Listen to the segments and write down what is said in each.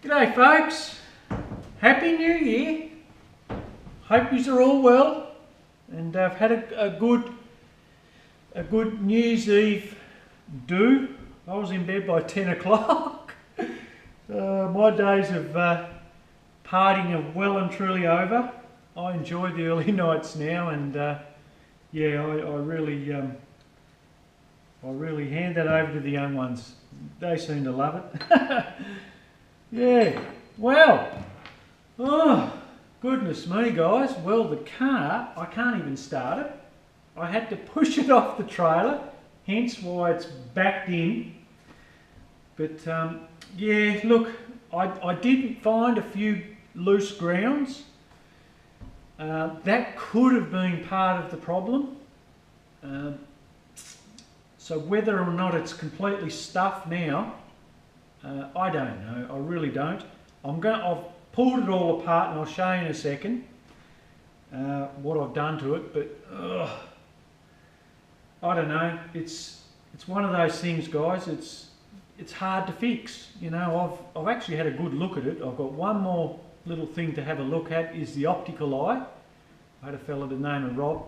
G'day folks, Happy New Year. Hope yous are all well and I've had a good New Year's Eve do. I was in bed by 10 o'clock. My days of partying are well and truly over. I enjoy the early nights now and yeah, I really hand that over to the young ones. They seem to love it. Yeah, well, oh, goodness me guys, well the car, I can't even start it. I had to push it off the trailer, hence why it's backed in. But yeah, look, I did find a few loose grounds. That could have been part of the problem. So whether or not it's completely stuffed now, I don't know, I really don't. I've pulled it all apart and I'll show you in a second what I've done to it, but I don't know, it's one of those things guys, it's hard to fix. You know, I've actually had a good look at it. I've got one more little thing to have a look at, is the optical eye. I had a fella by the name of Rob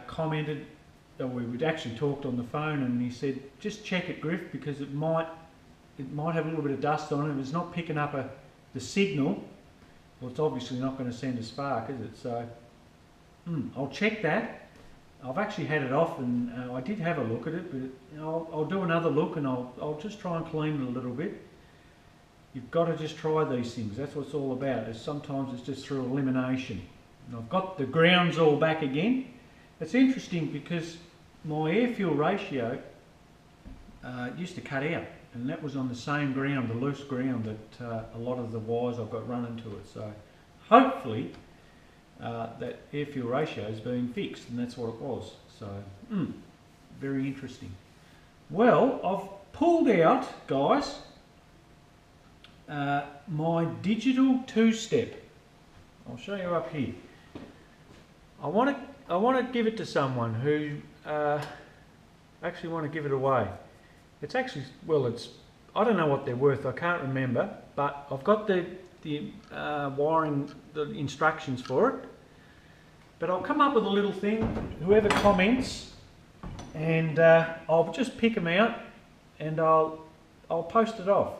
commented, we'd actually talked on the phone, and he said just check it, Griff, because it might have a little bit of dust on it. If it's not picking up the signal, well, it's obviously not going to send a spark, is it? So I'll check that. I've actually had it off, and I did have a look at it, but I'll do another look, and I'll just try and clean it a little bit. You've got to just try these things. That's what it's all about. Sometimes it's just through elimination. And I've got the grounds all back again. It's interesting because my air-fuel ratio used to cut out, and that was on the same ground, the loose ground that a lot of the wires I've got run into it. So hopefully that air-fuel ratio is being fixed, and that's what it was. So very interesting. Well, I've pulled out, guys, my digital two-step. I'll show you up here. I want to give it to someone who actually want to give it away. It's actually, well, I don't know what they're worth, I can't remember, but I've got the wiring, the instructions for it. But I'll come up with a little thing, whoever comments, and I'll just pick them out and I'll post it off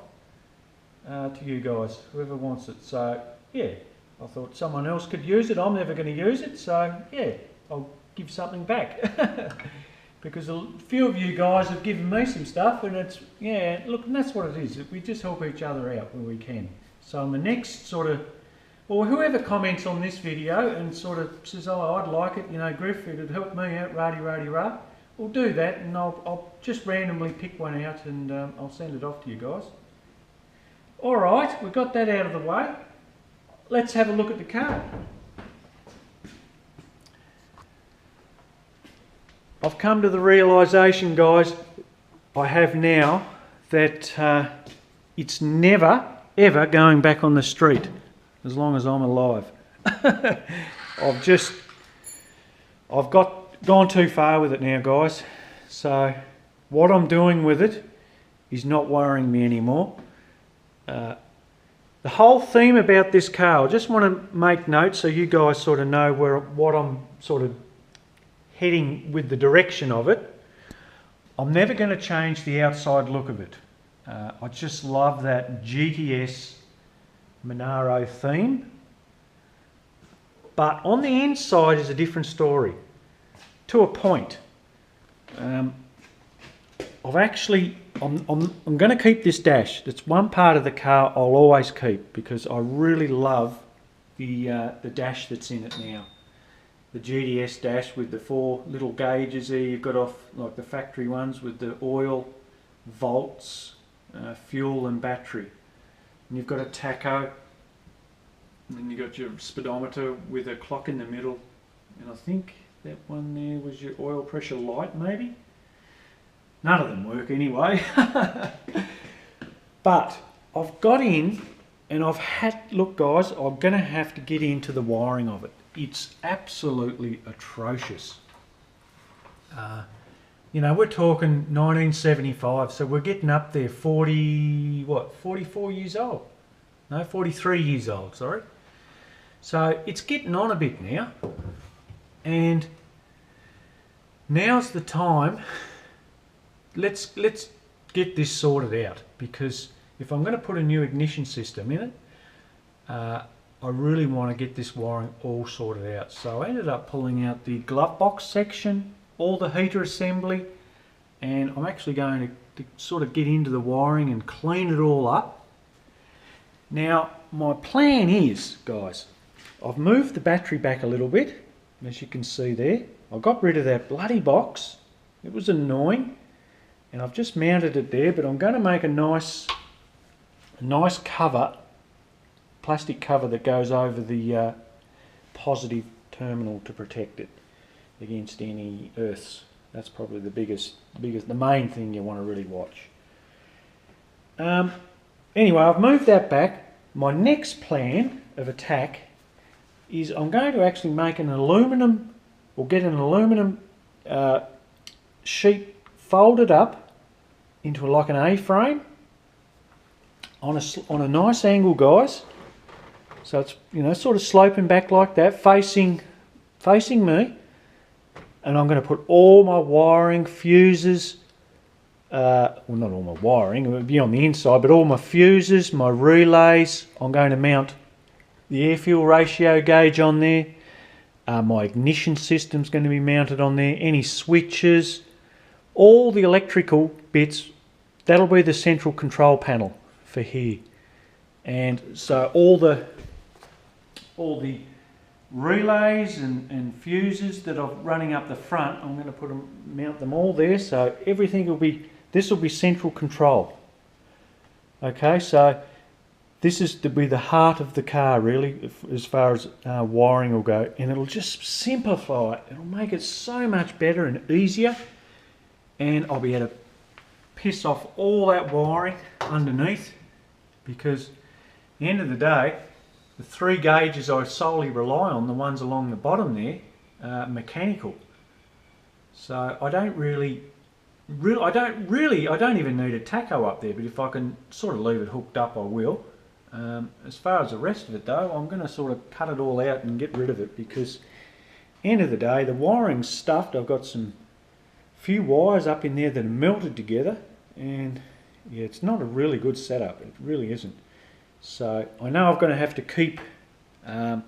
to you guys, whoever wants it. So yeah, I thought someone else could use it. I'm never going to use it, so yeah, I'll give something back. Because a few of you guys have given me some stuff, and it's, yeah, look, and that's what it is. We just help each other out where we can. So in the next sort of, or whoever comments on this video and sort of says, oh, I'd like it, you know, Griff, it'd help me out, rah-de-rah-de-rah, we'll do that, and I'll just randomly pick one out and I'll send it off to you guys. Alright, we've got that out of the way. Let's have a look at the car. I've come to the realisation, guys, I have now, that it's never, ever going back on the street as long as I'm alive. I've gone too far with it now, guys. So what I'm doing with it is not worrying me anymore. The whole theme about this car, I just want to make note so you guys sort of know what I'm sort of heading with, the direction of it. I'm never going to change the outside look of it. I just love that GTS Monaro theme. But on the inside is a different story, to a point. I'm going to keep this dash. That's one part of the car I'll always keep, because I really love the dash that's in it now. The GTS dash with the 4 little gauges there you've got off, like the factory ones, with the oil, volts, fuel and battery. And you've got a tacho, and then you've got your speedometer with a clock in the middle. And I think that one there was your oil pressure light, maybe? None of them work anyway. But I've got in, and look guys, I'm going to have to get into the wiring of it. It's absolutely atrocious. You know, we're talking 1975, so we're getting up there 44 years old? No, 43 years old, sorry. So it's getting on a bit now. And now's the time, let's get this sorted out, because if I'm going to put a new ignition system in it, I really want to get this wiring all sorted out. So I ended up pulling out the glove box section, all the heater assembly, and I'm actually going to sort of get into the wiring and clean it all up. Now my plan is, guys, I've moved the battery back a little bit, as you can see there. I got rid of that bloody box, it was annoying, and I've just mounted it there, but I'm going to make a nice cover, plastic cover that goes over the positive terminal to protect it against any earths. That's probably the main thing you want to really watch. Anyway, I've moved that back. My next plan of attack is I'm going to actually make an aluminum, or get an aluminum sheet folded up into like an A-frame on a nice angle, guys. So it's, you know, sort of sloping back like that, facing me, and I'm going to put all my wiring, fuses, well, not all my wiring, it would be on the inside, but all my fuses, my relays. I'm going to mount the air-fuel ratio gauge on there. My ignition system's going to be mounted on there. Any switches, all the electrical bits, that'll be the central control panel for here. And so all the relays and fuses that are running up the front, I'm going to mount them all there, so everything will be, this will be central control. Okay, so this is to be the heart of the car really, as far as wiring will go, and it'll just simplify it. It'll make it so much better and easier, and I'll be able to piss off all that wiring underneath, because at the end of the day, the 3 gauges I solely rely on, the ones along the bottom there, are mechanical. So I don't even need a tacho up there, but if I can sort of leave it hooked up, I will. As far as the rest of it though, I'm going to sort of cut it all out and get rid of it, because end of the day, the wiring's stuffed. I've got some few wires up in there that are melted together, and yeah, it's not a really good setup. It really isn't. So I know I'm going to have to keep the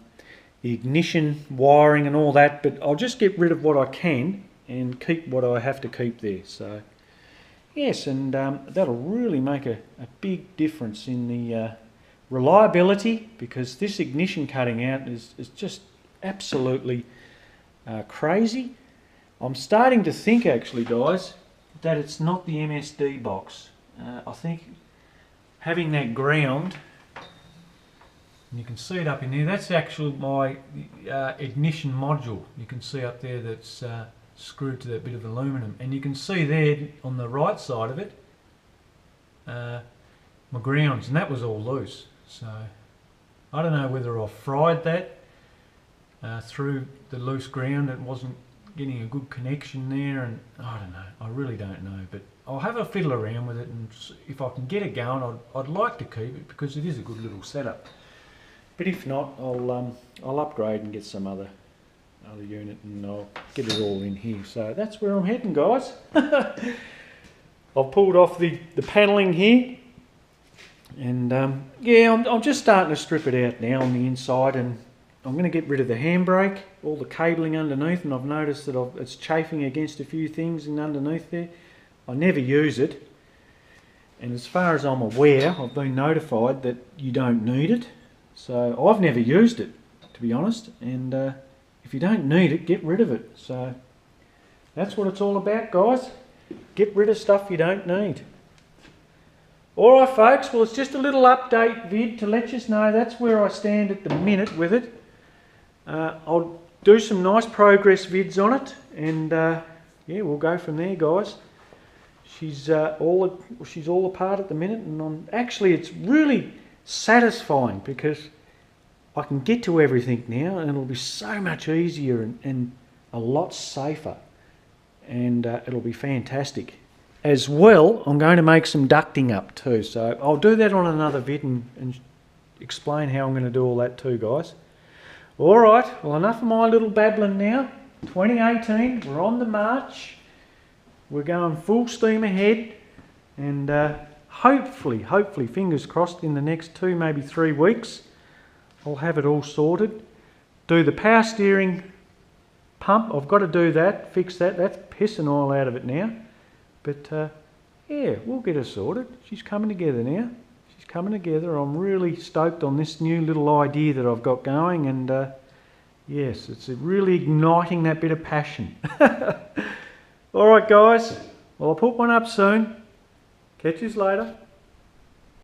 ignition wiring and all that, but I'll just get rid of what I can and keep what I have to keep there. So yes, and that'll really make a big difference in the reliability, because this ignition cutting out is just absolutely crazy. I'm starting to think actually, guys, that it's not the MSD box. I think having that ground, and you can see it up in there, that's actually my ignition module. You can see up there that's screwed to that bit of aluminum, and you can see there on the right side of it my grounds, and that was all loose. So I don't know whether I fried that through the loose ground. It wasn't getting a good connection there, and I don't know, I really don't know, but I'll have a fiddle around with it, and if I can get it going, I'd like to keep it, because it is a good little setup. But if not, I'll upgrade and get some other unit, and I'll get it all in here. So that's where I'm heading, guys. I've pulled off the panelling here, and yeah, I'm just starting to strip it out now on the inside, and I'm going to get rid of the handbrake, all the cabling underneath, and I've noticed that it's chafing against a few things in underneath there. I never use it, and as far as I'm aware, I've been notified that you don't need it. So I've never used it, to be honest, and if you don't need it, get rid of it. So that's what it's all about, guys. Get rid of stuff you don't need. Alright folks, well, it's just a little update vid to let you know that's where I stand at the minute with it. I'll do some nice progress vids on it, and yeah, we'll go from there, guys. She's all apart at the minute, and actually it's really satisfying, because I can get to everything now, and it'll be so much easier and a lot safer. and it'll be fantastic. As well, I'm going to make some ducting up too, so I'll do that on another vid and explain how I'm going to do all that too, guys. Alright, well, enough of my little babbling now. 2018, we're on the march. We're going full steam ahead, and hopefully, fingers crossed, in the next 2, maybe 3 weeks, I'll have it all sorted. Do the power steering pump, I've got to do that, fix that. That's pissing oil out of it now. But yeah, we'll get her sorted. She's coming together now. She's coming together. I'm really stoked on this new little idea that I've got going, and yes, it's really igniting that bit of passion. Alright guys, well, I'll put one up soon. Catch you later.